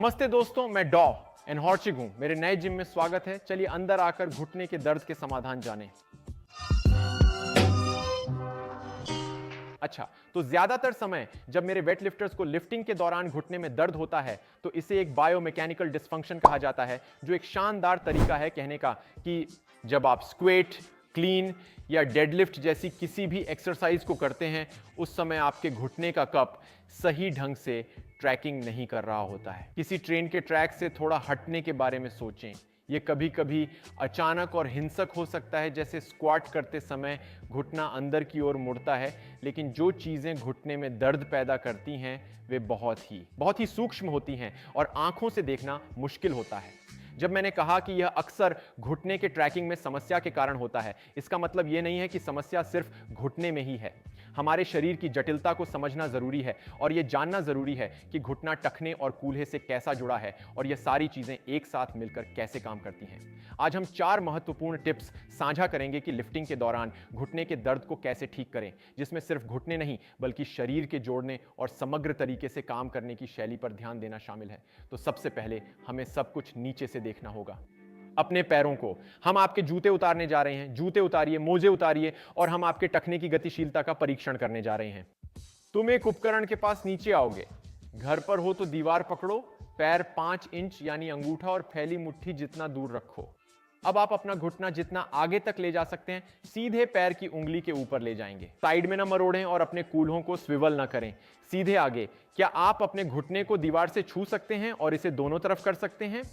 नमस्ते दोस्तों, मैं डॉ एन हॉर्चिग हूं। मेरे नए जिम में स्वागत है। चलिए अंदर आकर घुटने के दर्द के समाधान जानें। अच्छा, तो ज्यादातर समय जब मेरे वेट लिफ्टर्स को लिफ्टिंग के दौरान घुटने में दर्द होता है तो इसे एक बायोमैकेनिकल डिस्फंक्शन कहा जाता है, जो एक शानदार तरीका है कहने का कि जब आप स्क्वेट, क्लीन या डेडलिफ्ट जैसी किसी भी एक्सरसाइज को करते हैं उस समय आपके घुटने का कप सही ढंग से ट्रैकिंग नहीं कर रहा होता है। किसी ट्रेन के ट्रैक से थोड़ा हटने के बारे में सोचें। ये कभी कभी अचानक और हिंसक हो सकता है, जैसे स्क्वाट करते समय घुटना अंदर की ओर मुड़ता है, लेकिन जो चीज़ें घुटने में दर्द पैदा करती हैं वे बहुत ही सूक्ष्म होती हैं और आंखों से देखना मुश्किल होता है। जब मैंने कहा कि यह अक्सर घुटने के ट्रैकिंग में समस्या के कारण होता है, इसका मतलब यह नहीं है कि समस्या सिर्फ घुटने में ही है। हमारे शरीर की जटिलता को समझना जरूरी है और यह जानना जरूरी है कि घुटना टखने और कूल्हे से कैसा जुड़ा है और यह सारी चीजें एक साथ मिलकर कैसे काम करती हैं। आज हम 4 महत्वपूर्ण टिप्स साझा करेंगे कि लिफ्टिंग के दौरान घुटने के दर्द को कैसे ठीक करें, जिसमें सिर्फ घुटने नहीं बल्कि शरीर के जोड़ने और समग्र तरीके से काम करने की शैली पर ध्यान देना शामिल है। तो सबसे पहले हमें सब कुछ नीचे से देखना होगा, अपने पैरों को। हम आपके जूते उतारने जा रहे हैं। जूते उतारिए, मोजे उतारिए और हम आपके टखने की गतिशीलता का परीक्षण करने जा रहे हैं। तुम एक उपकरण के पास नीचे आओगे। घर पर हो तो दीवार पकड़ो, पैर 5 इंच यानी अंगूठा और फैली मुट्ठी जितना दूर रखो। अब आप अपना घुटना जितना आगे तक ले जा सकते हैं सीधे पैर की उंगली के ऊपर ले जाएंगे। साइड में ना मरोड़ें और अपने कूल्हों को स्विवल ना करें, सीधे आगे। क्या आप अपने घुटने को दीवार से छू सकते हैं और इसे दोनों तरफ कर सकते हैं?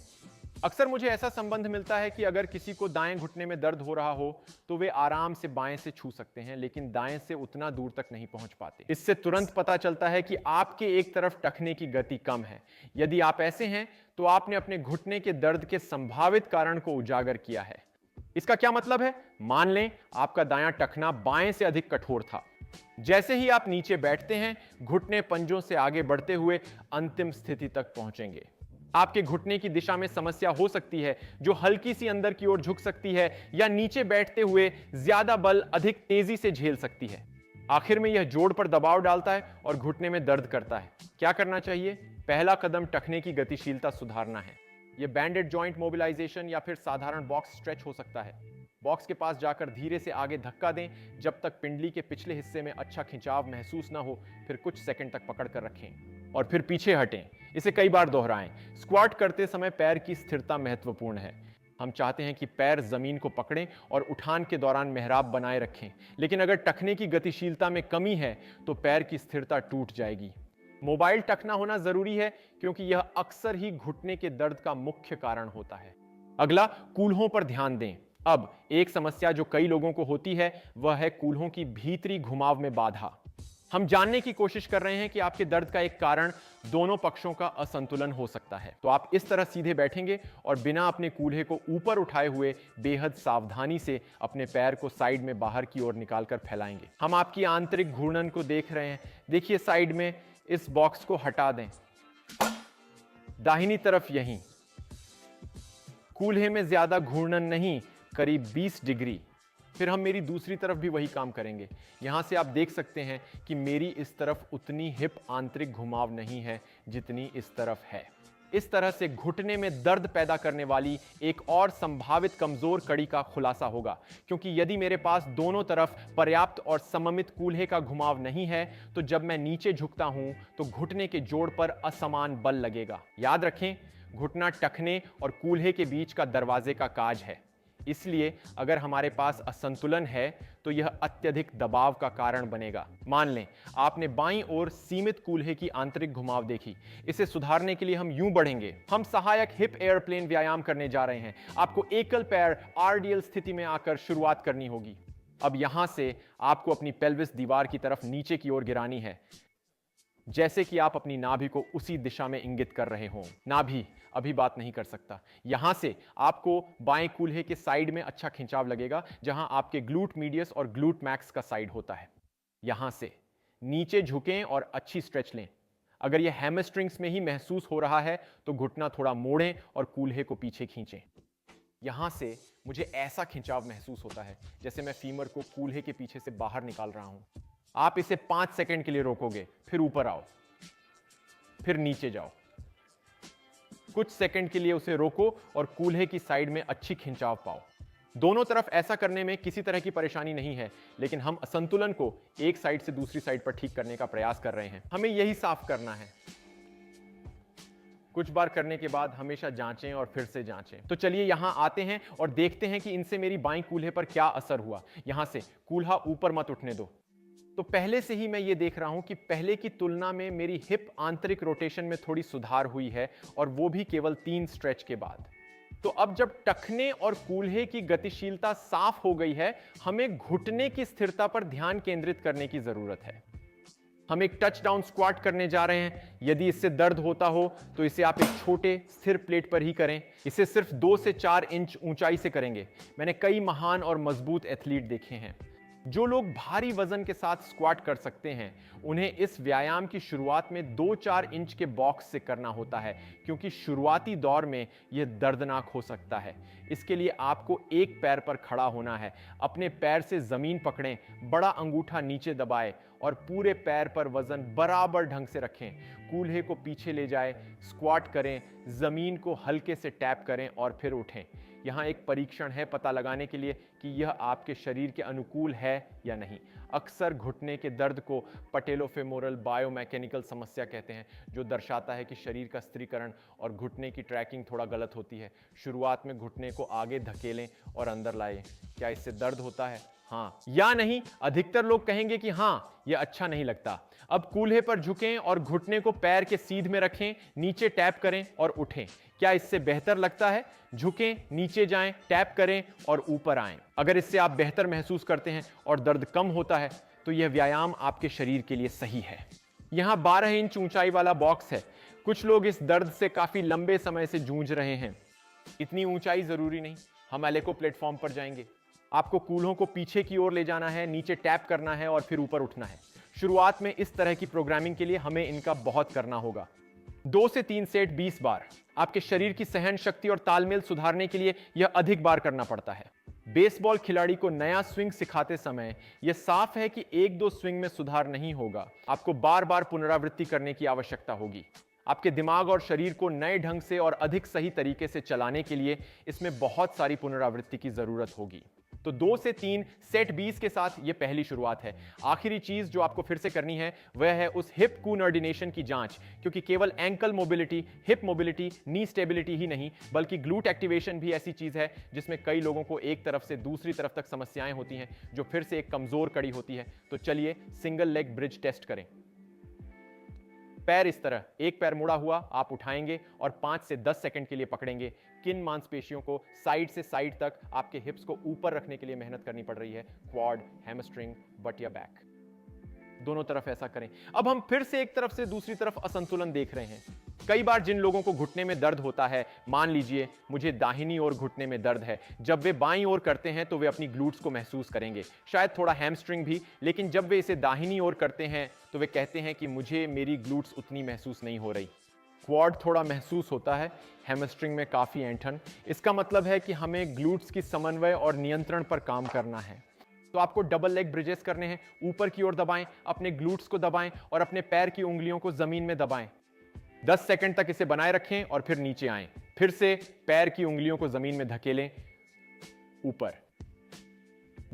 अक्सर मुझे ऐसा संबंध मिलता है कि अगर किसी को दाएं घुटने में दर्द हो रहा हो तो वे आराम से बाएं से छू सकते हैं, लेकिन दाएं से उतना दूर तक नहीं पहुंच पाते। इससे तुरंत पता चलता है कि आपके एक तरफ टखने की गति कम है। यदि आप ऐसे हैं तो आपने अपने घुटने के दर्द के संभावित कारण को उजागर किया है। इसका क्या मतलब है? मान लें आपका दायां टखना बाएं से अधिक कठोर था। जैसे ही आप नीचे बैठते हैं, घुटने पंजों से आगे बढ़ते हुए अंतिम स्थिति तक पहुंचेंगे। आपके घुटने की दिशा में समस्या हो सकती है, जो हल्की सी अंदर की ओर झुक सकती है या नीचे बैठते हुए ज्यादा बल अधिक तेजी से झेल सकती है। आखिर में यह जोड़ पर दबाव डालता है और घुटने में दर्द करता है। क्या करना चाहिए? पहला कदम टखने की गतिशीलता सुधारना है। यह बैंडेड जॉइंट मोबिलाइजेशन या फिर साधारण बॉक्स स्ट्रेच हो सकता है। बॉक्स के पास जाकर धीरे से आगे धक्का दें जब तक पिंडली के पिछले हिस्से में अच्छा खिंचाव महसूस ना हो। फिर कुछ सेकंड तक पकड़ कर रखें और फिर पीछे हटें। इसे कई बार दोहराएं। स्क्वाट करते समय पैर की स्थिरता महत्वपूर्ण है। हम चाहते हैं कि पैर जमीन को पकड़ें और उठान के दौरान मेहराब बनाए रखें, लेकिन अगर टखने की गतिशीलता में कमी है तो पैर की स्थिरता टूट जाएगी। मोबाइल टखना होना जरूरी है क्योंकि यह अक्सर ही घुटने के दर्द का मुख्य कारण होता है। अगला, कूल्हों पर ध्यान दें। अब एक समस्या जो कई लोगों को होती है वह है कूल्हों की भीतरी घुमाव में बाधा। हम जानने की कोशिश कर रहे हैं कि आपके दर्द का एक कारण दोनों पक्षों का असंतुलन हो सकता है। तो आप इस तरह सीधे बैठेंगे और बिना अपने कूल्हे को ऊपर उठाए हुए बेहद सावधानी से अपने पैर को साइड में बाहर की ओर निकालकर फैलाएंगे। हम आपकी आंतरिक घूर्णन को देख रहे हैं। देखिए साइड में, इस बॉक्स को हटा दें। दाहिनी तरफ यहीं। कूल्हे में ज्यादा घूर्णन नहीं, करीब 20 डिग्री। फिर हम मेरी दूसरी तरफ भी वही काम करेंगे। यहां से आप देख सकते हैं कि मेरी इस तरफ उतनी हिप आंतरिक घुमाव नहीं है जितनी इस तरफ है। इस तरह से घुटने में दर्द पैदा करने वाली एक और संभावित कमजोर कड़ी का खुलासा होगा, क्योंकि यदि मेरे पास दोनों तरफ पर्याप्त और सममित कूल्हे का घुमाव नहीं है तो जब मैं नीचे झुकता हूं तो घुटने के जोड़ पर असमान बल लगेगा। याद रखें, घुटना टखने और कूल्हे के बीच का दरवाजे का काज है। इसलिए अगर हमारे पास असंतुलन है तो यह अत्यधिक दबाव का कारण बनेगा। मान लें आपने बाईं ओर सीमित कूल्हे की आंतरिक घुमाव देखी। इसे सुधारने के लिए हम यूं बढ़ेंगे। हम सहायक हिप एयरप्लेन व्यायाम करने जा रहे हैं। आपको एकल पैर आरडीएल स्थिति में आकर शुरुआत करनी होगी। अब यहां से आपको अपनी पेल्विस दीवार की तरफ नीचे की ओर गिरानी है, जैसे कि आप अपनी नाभि को उसी दिशा में इंगित कर रहे हों। नाभि अभी बात नहीं कर सकता। यहां से आपको बाएं कूल्हे के साइड में अच्छा खिंचाव लगेगा, जहां आपके ग्लूट मीडियस और ग्लूट मैक्स का साइड होता है। यहां से नीचे झुकें और अच्छी स्ट्रेच लें। अगर यह हैमस्ट्रिंग्स में ही महसूस हो रहा है तो घुटना थोड़ा मोड़ें और कूल्हे को पीछे खींचें। यहां से मुझे ऐसा खिंचाव महसूस होता है जैसे मैं फीमर को कूल्हे के पीछे से बाहर निकाल रहा हूं। आप इसे 5 सेकंड के लिए रोकोगे, फिर ऊपर आओ, फिर नीचे जाओ, कुछ सेकंड के लिए उसे रोको और कूल्हे की साइड में अच्छी खिंचाव पाओ। दोनों तरफ ऐसा करने में किसी तरह की परेशानी नहीं है, लेकिन हम असंतुलन को एक साइड से दूसरी साइड पर ठीक करने का प्रयास कर रहे हैं। हमें यही साफ करना है। कुछ बार करने के बाद हमेशा जांचें और फिर से जांचें। तो चलिए यहां आते हैं और देखते हैं कि इनसे मेरी बाईं कूल्हे पर क्या असर हुआ। यहां से कूल्हा ऊपर मत उठने दो। तो पहले से ही मैं ये देख रहा हूं कि पहले की तुलना में मेरी हिप आंतरिक रोटेशन में थोड़ी सुधार हुई है, और वो भी केवल 3 स्ट्रेच के बाद। तो अब जब टखने और कूल्हे की गतिशीलता साफ हो गई है, हमें घुटने की स्थिरता पर ध्यान केंद्रित करने की जरूरत है। हम एक टच डाउन स्क्वाट करने जा रहे हैं। यदि इससे दर्द होता हो तो इसे आप एक छोटे स्थिर प्लेट पर ही करें। इसे सिर्फ 2 से 4 इंच ऊंचाई से करेंगे। मैंने कई महान और मजबूत एथलीट देखे हैं। जो लोग भारी वजन के साथ स्क्वाट कर सकते हैं, उन्हें इस व्यायाम की शुरुआत में 2-4 इंच के बॉक्स से करना होता है, क्योंकि शुरुआती दौर में यह दर्दनाक हो सकता है। इसके लिए आपको एक पैर पर खड़ा होना है। अपने पैर से जमीन पकड़ें, बड़ा अंगूठा नीचे दबाएं और पूरे पैर पर वजन बराबर ढंग से रखें। कूल्हे को पीछे ले जाएं, स्क्वाट करें, जमीन को हल्के से टैप करें और फिर उठें। यहाँ एक परीक्षण है पता लगाने के लिए कि यह आपके शरीर के अनुकूल है या नहीं। अक्सर घुटने के दर्द को पटेलोफेमोरल बायोमैकेनिकल समस्या कहते हैं, जो दर्शाता है कि शरीर का स्थिरीकरण और घुटने की ट्रैकिंग थोड़ा गलत होती है। शुरुआत में घुटने को आगे धकेलें और अंदर लाएं। क्या इससे दर्द होता है? हाँ या नहीं? अधिकतर लोग कहेंगे कि हाँ, यह अच्छा नहीं लगता। अब कूल्हे पर झुकें और घुटने को पैर के सीध में रखें, नीचे टैप करें और उठें। क्या इससे बेहतर लगता है? झुकें, नीचे जाएं, टैप करें और ऊपर आएं। अगर इससे आप बेहतर महसूस करते हैं और दर्द कम होता है, तो यह व्यायाम आपके शरीर के लिए सही है। यहां 12 इंच ऊंचाई वाला बॉक्स है। कुछ लोग इस दर्द से काफी लंबे समय से जूझ रहे हैं। इतनी ऊंचाई जरूरी नहीं। हम एलेको प्लेटफॉर्म पर जाएंगे। आपको कूल्हों को पीछे की ओर ले जाना है, नीचे टैप करना है और फिर ऊपर उठना है। शुरुआत में इस तरह की प्रोग्रामिंग के लिए हमें इनका बहुत करना होगा। 2 से 3 सेट 20 बार। आपके शरीर की सहन शक्ति और तालमेल सुधारने के लिए यह अधिक बार करना पड़ता है। बेसबॉल खिलाड़ी को नया स्विंग सिखाते समय यह साफ है कि 1-2 स्विंग में सुधार नहीं होगा। आपको बार बार पुनरावृत्ति करने की आवश्यकता होगी। आपके दिमाग और शरीर को नए ढंग से और अधिक सही तरीके से चलाने के लिए इसमें बहुत सारी पुनरावृत्ति की जरूरत होगी। तो 2 से 3 सेट 20 के साथ यह पहली शुरुआत है। आखिरी चीज जो आपको फिर से करनी है वह है उस हिप कोऑर्डिनेशन की जांच, क्योंकि केवल एंकल मोबिलिटी, हिप मोबिलिटी, नी स्टेबिलिटी ही नहीं, बल्कि ग्लूट एक्टिवेशन भी ऐसी चीज है जिसमें कई लोगों को एक तरफ से दूसरी तरफ तक समस्याएं होती हैं, जो फिर से एक कमजोर कड़ी होती है। तो चलिए सिंगल लेग ब्रिज टेस्ट करें। पैर इस तरह, एक पैर मुड़ा हुआ आप उठाएंगे और 5 से 10 सेकंड के लिए पकड़ेंगे। किन मांसपेशियों को साइड से साइड तक आपके हिप्स को ऊपर रखने के लिए मेहनत करनी पड़ रही है? क्वाड, हैमस्ट्रिंग, बट या बैक। दोनों तरफ ऐसा करें। अब हम फिर से एक तरफ से दूसरी तरफ असंतुलन देख रहे हैं। कई बार जिन लोगों को घुटने में दर्द होता है, मान लीजिए मुझे दाहिनी ओर घुटने में दर्द है, जब वे बाईं ओर करते हैं तो वे अपनी ग्लूट्स को महसूस करेंगे, शायद थोड़ा हैमस्ट्रिंग भी। लेकिन जब वे इसे दाहिनी ओर करते हैं तो वे कहते हैं कि मुझे मेरी ग्लूट्स उतनी महसूस नहीं हो रही। क्वाड थोड़ा महसूस होता है, हैमस्ट्रिंग में काफी ऐंठन। इसका मतलब है कि हमें ग्लूट्स की समन्वय और नियंत्रण पर काम करना है। तो आपको डबल लेग ब्रिजेस करने हैं। ऊपर की ओर दबाएं, अपने ग्लूट्स को दबाएं और अपने पैर की उंगलियों को जमीन में दबाएं। 10 सेकंड तक इसे बनाए रखें और फिर नीचे आएं। फिर से पैर की उंगलियों को जमीन में धकेलें, ऊपर।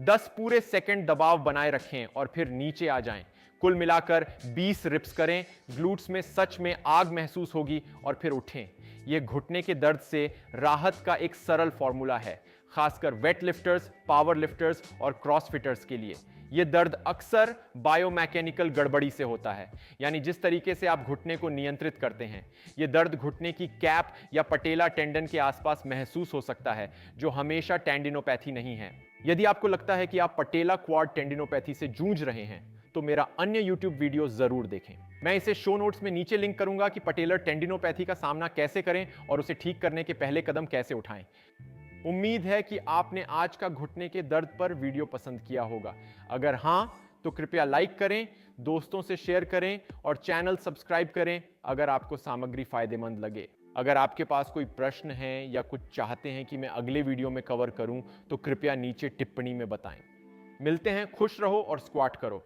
10 पूरे सेकंड दबाव बनाए रखें और फिर नीचे आ जाएं। कुल मिलाकर 20 रिप्स करें। ग्लूट्स में सच में आग महसूस होगी और फिर उठें। यह घुटने के दर्द से राहत का एक सरल फॉर्मूला है, खासकर वेट लिफ्टर्स, पावर लिफ्टर्स और क्रॉसफिटर्स के लिए। यह दर्द अक्सर बायोमैकेनिकल गड़बड़ी से होता है, यानी जिस तरीके से आप घुटने को नियंत्रित करते हैं। यह दर्द घुटने की कैप या पटेला टेंडन के आसपास महसूस हो सकता है, जो हमेशा टेंडिनोपैथी नहीं है। यदि आपको लगता है कि आप पटेला क्वाड टेंडिनोपैथी से जूझ रहे हैं, तो मेरा अन्य YouTube वीडियो जरूर देखें। मैं इसे शो नोट्स में नीचे लिंक करूंगा कि पटेलर टेंडिनोपैथी का सामना कैसे करें और उसे ठीक करने के पहले कदम कैसे उठाएं। उम्मीद है कि आपने आज का घुटने के दर्द पर वीडियो पसंद किया होगा। अगर हां, तो कृपया लाइक करें, दोस्तों से शेयर करें और चैनल सब्सक्राइब करें अगर आपको सामग्री फायदेमंद लगे। अगर आपके पास कोई प्रश्न है या कुछ चाहते हैं कि मैं अगले वीडियो में कवर करूं, तो कृपया नीचे टिप्पणी में बताएं। मिलते हैं, खुश रहो और स्क्वाट करो।